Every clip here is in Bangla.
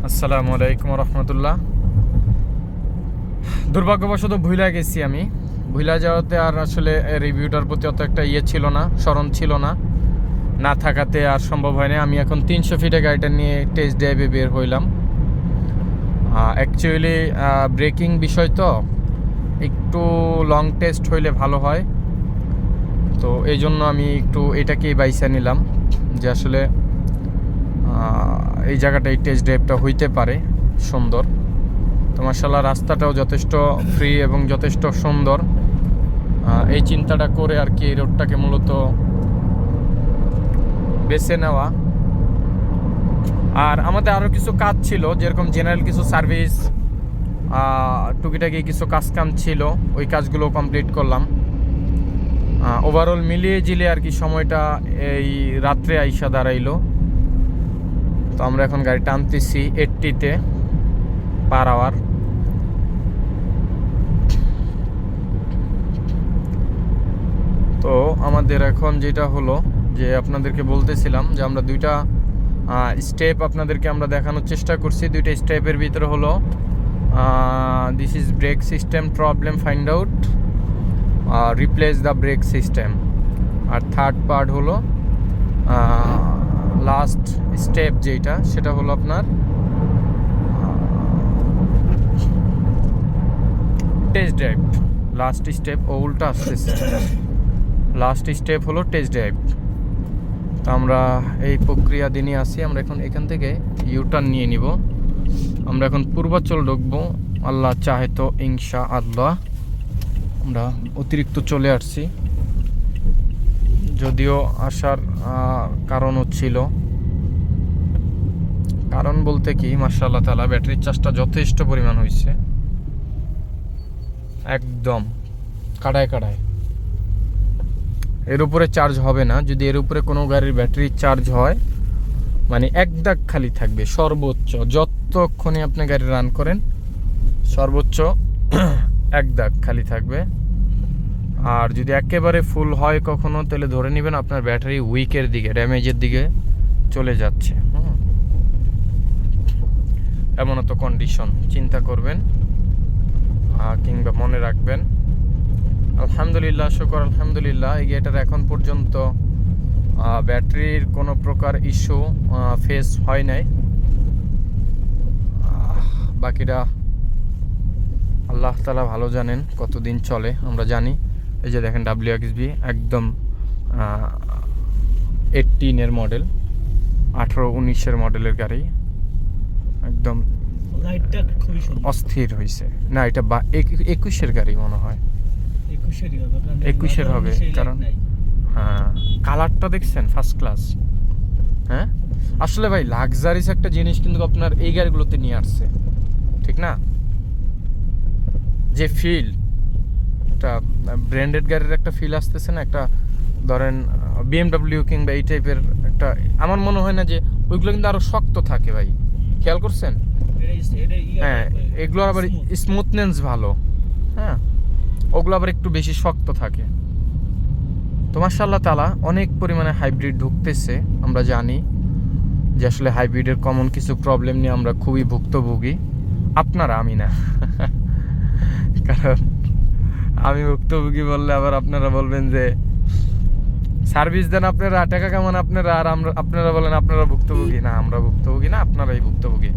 আসসালামু আলাইকুম রহমতুল্লাহ। দুর্ভাগ্যবশত ভুলে গেছি আমি। ভুলে যাওয়াতে আর আসলে রিভিউটার প্রতি অত একটা ছিল না, স্মরণ ছিল না, না থাকাতে আর সম্ভব হয়নি। আমি এখন 300 ফিটে গাড়িটা নিয়ে টেস্ট ড্রাইভে বের হইলাম। অ্যাকচুয়ালি ব্রেকিং বিষয় তো একটু লং টেস্ট হইলে ভালো হয়, তো এই জন্য আমি একটু এটাকেই বাইসা নিলাম যে আসলে এই জায়গাটা এই টেস্ট ড্রাইভটা হইতে পারে সুন্দর। তো মাশাআল্লাহ রাস্তাটাও যথেষ্ট ফ্রি এবং যথেষ্ট সুন্দর। এই চিন্তাটা করে আর কি এই রোডটাকে মূলত বেছে নেওয়া। আর আমাদের আরও কিছু কাজ ছিল, যেরকম জেনারেল কিছু সার্ভিস, টুকিটাকি কিছু কাজকাম ছিল, ওই কাজগুলো কমপ্লিট করলাম। ওভারঅল মিলিয়ে জিলিয়ে আর কি সময়টা এই রাত্রে আইসা দাঁড়াইলো। তো আমরা এখন গাড়ি টানতেছি 80-তে পার আওয়ার। তো আমাদের এখন যেটা হলো যে আপনাদেরকে বলতেছিলাম যে আমরা দুইটা স্টেপ আপনাদেরকে আমরা দেখানোর চেষ্টা করছি। দুইটা স্টেপের ভিতরে হলো this is brake system problem find out, replace the brake system. আর থার্ড পার্ট হলো লাস্ট স্টেপ যেটা, সেটা হলো আপনার টেস্ট ড্রাইভ। লাস্ট স্টেপ উল্টা আসতেছে, লাস্ট স্টেপ হলো টেস্ট ড্রাইভ। তো আমরা এই প্রক্রিয়া দিনই আসি। আমরা এখন এখান থেকে ইউটার্ন নিয়ে নিব। আমরা এখন পূর্বাচল ঢুকবো আল্লাহ চাহে তো ইনশাআল্লাহ। আমরা অতিরিক্ত চলে আসছি, যদিও আসার কারণও ছিল। কারণ বলতে কি, মাশাআল্লাহ তাআলা ব্যাটারির চার্জটা যথেষ্ট পরিমাণ হয়েছে, একদম কাড়ায় কাড়ায়। এর উপরে চার্জ হবে না। যদি এর উপরে কোনো গাড়ির ব্যাটারি চার্জ হয়, মানে এক দাগ খালি থাকবে সর্বোচ্চ, যতক্ষণে আপনি গাড়ি রান করেন সর্বোচ্চ এক দাগ খালি থাকবে। আর যদি একেবারে ফুল হয় কখনো, তাহলে ধরে নেবেন আপনার ব্যাটারি উইকের দিকে, ড্যামেজের দিকে চলে যাচ্ছে। এমন তো কন্ডিশন চিন্তা করবেন কিংবা মনে রাখবেন। আলহামদুলিল্লাহ, শুকর আলহামদুলিল্লাহ, এই গাড়িটার এখন পর্যন্ত ব্যাটারির কোনো প্রকার ইস্যু ফেস হয় নাই। বাকিটা আল্লাহ তাআলা ভালো জানেন কতদিন চলে, আমরা জানি। এই যে দেখেন WXB একদম 18-এর মডেল, 18-19-এর মডেলের গাড়ি, একদম অস্থির হয়েছে। না, এটা 21-এর গাড়ি মনে হয়, 21-এর হবে। কারণ হ্যাঁ, কালারটা দেখছেন ফার্স্ট ক্লাস। হ্যাঁ, আসলে ভাই লাক্সারিস একটা জিনিস কিন্তু আপনার এই গাড়িগুলোতে নিয়ে আসছে, ঠিক না? যে ফিল, একটা ব্র্যান্ডেড গাড়ির একটা ফিল আসতেছে না, একটা ধরেন BMW কিংবা এই টাইপের একটা। আমার মনে হয় না যে ওইগুলো কিন্তু আরো শক্ত থাকে ভাই, খেয়াল করছেন? হ্যাঁ, এগুলো আবার স্মুথনেস ভালো। হ্যাঁ, ওগুলো আবার একটু বেশি শক্ত থাকে। তো মাশাআল্লাহ তাআলা অনেক পরিমাণে হাইব্রিড ঢুকতেছে। আমরা জানি যে আসলে হাইব্রিডের কমন কিছু প্রবলেম নিয়ে আমরা খুবই ভুক্তভোগী। আপনারা, আমি না। কারণ আমি ভুক্তভোগী বললে আবার আপনারা বলবেন যে সার্ভিস দেন আপনারা, টাকা কামান আপনারা, আর আপনারা বলেন আপনারা ভুক্তভোগী। না, আমরা ভুক্তভোগী না, আপনারাই ভুক্তভোগী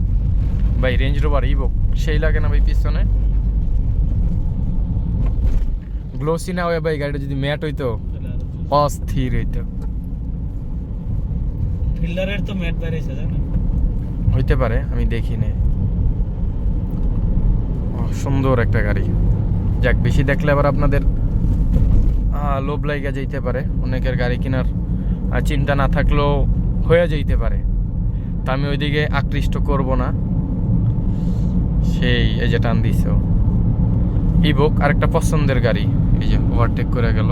ভাই। রেঞ্জ রোভার ইভোক সেই লাগে না ভাই পিছনে? গ্লোসি না হয়ে ভাই গাড়িটা যদি ম্যাট হইতো, অস্থির হইতো। ফিল্ডারের তো ম্যাট বেরিয়েছে, জানেন? হইতে পারে, আমি দেখিনি। সুন্দর একটা গাড়ি। যাক, বেশি দেখলে আবার আপনাদের লোভ লাইগা যাইতে পারে। অনেকের গাড়ি কেনার চিন্তা না থাকলেও হয়ে যাইতে পারে, তা আমি ওইদিকে আকৃষ্ট করব না। সেই এই যে টান দিছ ইভোক, আরেকটা পছন্দের গাড়ি। এই যে ওভারটেক করে গেল।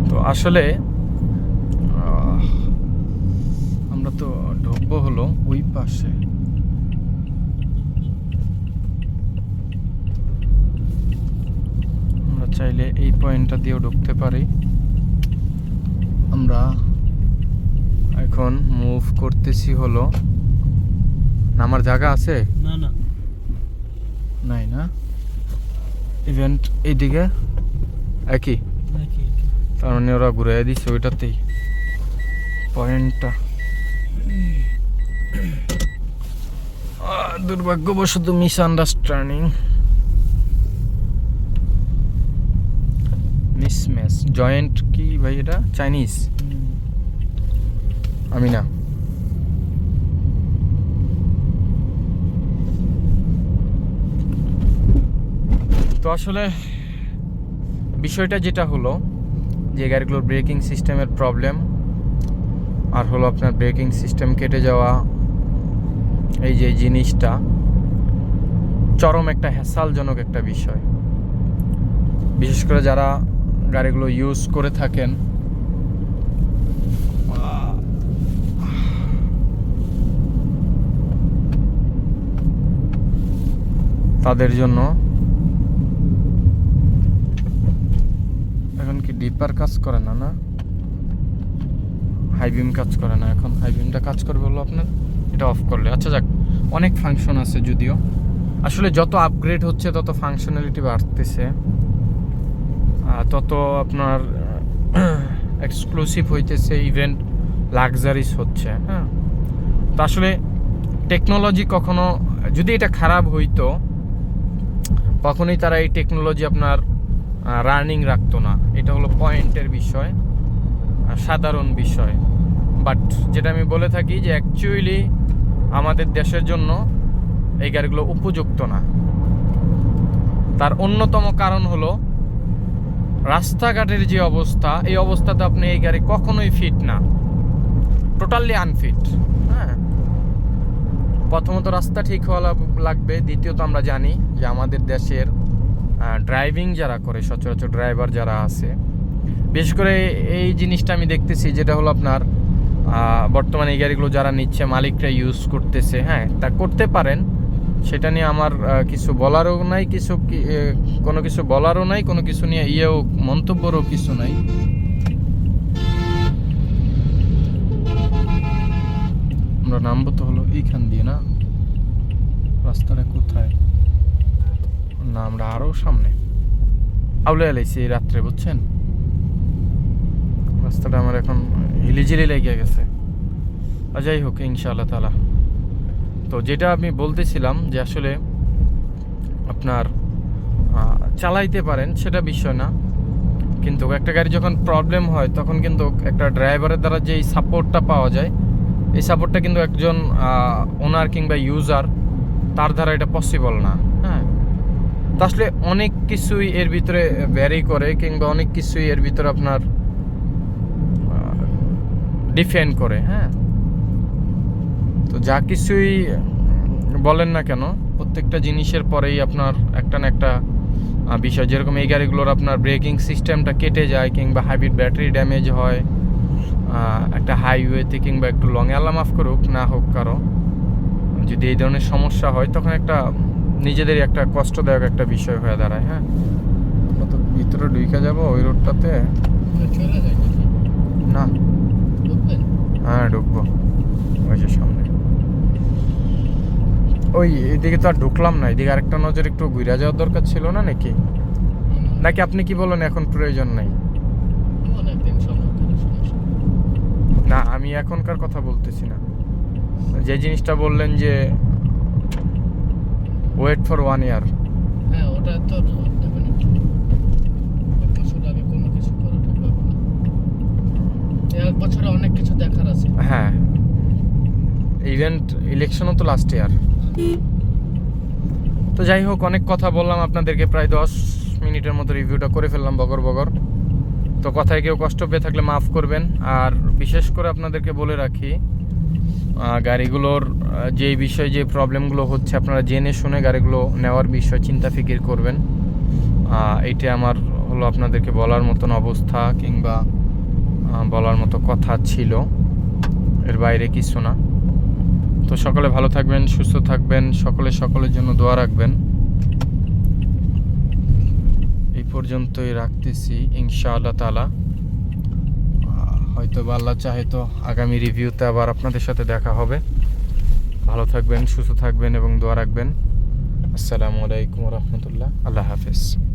তো আসলে আমরা তো ঢুকবো হলো ওই পাশে। আমরা চাইলে এই পয়েন্টটা দিয়েও ঢুকতে পারি। আমরা এখন মুভ করতেছি হলো, আমার জায়গা আছে না না নাই না, ইভেন্ট এইদিকে একই, নাকি তার মানে ওরা ঘুরে দিচ্ছে ওইটাতেই পয়েন্টটা। দুর্ভাগ্যবশত মিস আন্ডারস্ট্যান্ডিং, মিসম্যাচ। জয়েন্ট কি ভাই এটা? চাইনিজ? আমি না। তো আসলে বিষয়টা যেটা হলো যে গাড়িগুলোর ব্রেকিং সিস্টেমের প্রবলেম, আর হলো আপনার ব্রেকিং সিস্টেম কেটে যাওয়া, এই যে জিনিসটা চরম একটা হ্যাসালজনক একটা বিষয়। বিশেষ করে যারা গাড়িগুলো ইউজ করে থাকেন, তাদের জন্য। এখন কি ডিপার কাজ করে না? না, হাই বিম কাজ করে না এখন। হাই বিমটা কাজ করবে হলো আপনার এটা অফ করলে। আচ্ছা যাক, অনেক ফাংশন আছে যদিও। আসলে যত আপগ্রেড হচ্ছে তত ফাংশনালিটি বাড়তেছে, তত আপনার এক্সক্লুসিভ হইতেছে, ইভেন্ট লাক্সারিস হচ্ছে। হ্যাঁ, তো আসলে টেকনোলজি কখনো যদি এটা খারাপ হইতো, কখনোই তারা এই টেকনোলজি আপনার রানিং রাখতো না। এটা হলো পয়েন্টের বিষয়, সাধারণ বিষয়। বাট যেটা আমি বলে থাকি যে অ্যাকচুয়ালি আমাদের দেশের জন্য এই গাড়িগুলো উপযুক্ত না। তার অন্যতম কারণ হলো রাস্তাঘাটের যে অবস্থা, এই অবস্থাতে আপনি এই গাড়ি কখনোই ফিট না, টোটালি আনফিট। হ্যাঁ, প্রথমত রাস্তা ঠিক হওয়া লাগবে, দ্বিতীয়ত আমরা জানি যে আমাদের দেশের ড্রাইভিং যারা করে, সচরাচর ড্রাইভার যারা আছে, বিশেষ করে এই জিনিসটা আমি দেখতেছি যেটা হলো আপনার বর্তমানে এই গাড়িগুলো যারা নিচ্ছে মালিকরা ইউজ করতেছে। হ্যাঁ, তা করতে পারেন, সেটা নিয়ে আমার কিছু বলারও নাই, কোনো কিছু বলারও নাই, কোনো কিছু নিয়ে মন্তব্যরও কিছু নাই। আমরা নামবো তো হলো এইখান দিয়ে, না রাস্তাটা কোথায়? না, আমরা আরও সামনে আউলে এলাইছি এই রাত্রে, বুঝছেন? রাস্তাটা আমার এখন হিলিজিলি লেগে গেছে। যাই হোক, ইনশাআল্লাহ তাআলা। তো যেটা আমি বলতেছিলাম যে আসলে আপনার চালাইতে পারেন সেটা বিষয় না, কিন্তু একটা গাড়ি যখন প্রবলেম হয় তখন কিন্তু একটা ড্রাইভারের দ্বারা যেই সাপোর্টটা পাওয়া যায়, এই সাপোর্টটা কিন্তু একজন ওনার কিংবা ইউজার তার দ্বারা এটা পসিবল না। হ্যাঁ, তো আসলে অনেক কিছুই এর ভিতরে ভ্যারি করে, কিংবা অনেক কিছুই এর ভিতরে আপনার ডিফেন্ড করে। হ্যাঁ, তো যা কিছুই বলেন না কেন, প্রত্যেকটা জিনিসের পরেই আপনার একটা না একটা বিষয়, যেরকম এই গাড়িগুলোর আপনার ব্রেকিং সিস্টেমটা কেটে যায়, কিংবা হাইব্রিড ব্যাটারি ড্যামেজ হয় একটা হাইওয়েতে, কিংবা একটু লং, আল্লাহ মাফ করুক না হোক কারো, যদি এই ধরনের সমস্যা হয় তখন একটা নিজেদেরই একটা কষ্টদায়ক একটা বিষয় হয়ে দাঁড়ায়। হ্যাঁ, আমরা তো ভিতরে ঢুকে যাবো ওই রোডটাতে। না, হ্যাঁ ঢুকবো ওই যে সামনে, ওই এদিকে তো আর ঢুকলাম না, এদিকে আরেকটা নজর একটু ঘুরে যাওয়ার দরকার ছিল না নাকি? নাকি আপনি কি বলেন এখন প্রয়োজন নাই? না, আমি এখনকার কথা বলতেছি না, যে জিনিসটা বললেন যে ওয়েট ফর 1 ইয়ার। হ্যাঁ, ওটা তো আগে কোনো কিছু করাটা হবে না, এক বছরে অনেক কিছু দেখার আছে। হ্যাঁ, ইভেন্ট ইলেকশনও তো লাস্ট ইয়ার। তো যাই হোক, অনেক কথা বললাম আপনাদেরকে, প্রায় 10 মিনিটের মতো রিভিউটা করে ফেললাম বগর বগর। তো কথায় কেউ কষ্ট পেয়ে থাকলে মাফ করবেন। আর বিশেষ করে আপনাদেরকে বলে রাখি, গাড়িগুলোর যেই বিষয়, যে প্রবলেমগুলো হচ্ছে, আপনারা জেনে শুনে গাড়িগুলো নেওয়ার বিষয় চিন্তা ফিকির করবেন। এইটা আমার হলো আপনাদেরকে বলার মতন অবস্থা, কিংবা বলার মতো কথা ছিল, এর বাইরে কিছু না। তো সকলে ভালো থাকবেন, সুস্থ থাকবেন, সকলের জন্য দোয়া রাখবেন। এই পর্যন্তই রাখতেছি, ইনশাআল্লাহ তাআলা। হয়তো বা আল্লাহ চাহে তো আগামী রিভিউতে আবার আপনাদের সাথে দেখা হবে। ভালো থাকবেন, সুস্থ থাকবেন এবং দোয়া রাখবেন। আসসালামু আলাইকুম রহমতুল্লাহ। আল্লাহ হাফেজ।